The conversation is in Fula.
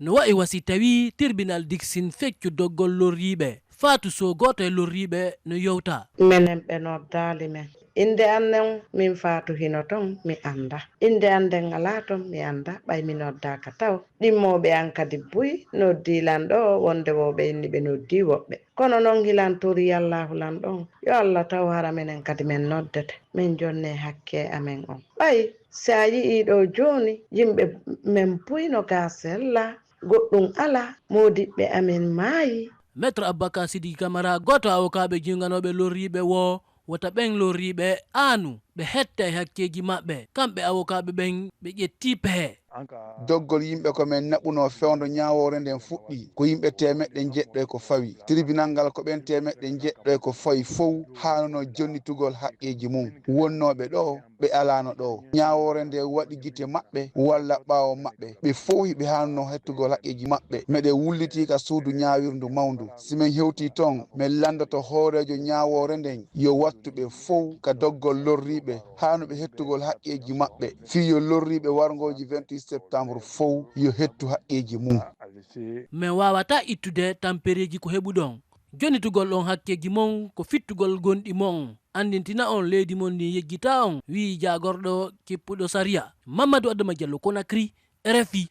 no wa'i wasi tawi tribunal diksin feccu doggol lorriɓe Fatou Sow goto e lorriɓe no yewta. Menen ɓe noddali men inde annen min Fatou hino ton mi anda inde anden ala ton mi anda ɓay mi noddaka taw ɗimmoɓe an kadi buy noddilan ɗo wonde woɓe inni ɓe noddi woɓɓe kono noon hilan tori yallahu lan ɗon yo Allah taw hara menen kadi men noddete min jonne hakke amen on ɓay sa yii ɗo joni yimɓe men buyno ga sella goɗɗum ala modiɓɓe amen maayi. Maître Aboubacar Sidi Camara goto awokaɓe jinganoɓe lorriɓe wo wota ɓen lorriɓe aanu ɓe hetta e hakkeji maɓɓe kamɓe awokaɓe ɓen ɓe ƴetti pehe. Doggol yimɓe ko men naɓuno fewndo ñawore nden fuɗɗi ko yimɓe temeɗɗe jeɗɗo ko fawi tribunal ngal ko ɓen temeɗɗe jeɗɗo ko fawi fof hanuno jonnitugol haqqeji mum wonnoɓe ɗo ɓe alano ɗo ñawore nde waɗi guite maɓɓe walla ɓaawo maɓɓe ɓe fof ɓe hanuno hettugol haqqeji maɓɓe meɗe wulliti ka suudu ñawirdu mawndu simin hewti toon min landoto hoorejo ñawore nden yo wattu ɓe fof ka doggol lorriɓe hanuɓe hettugol haqqeji maɓɓe fiyo lorriɓe wargoji 28 septembre fof yo hettu haqqeji mum. min wawata ittude tampereji ko heɓuɗon jonitugol on hakkeji mon ko fittugol gonɗi mon andintina on leydi mon ndi yejjita on wi jagorɗo kippuɗo saria Mamadou Adama Diallo Conakry RFI.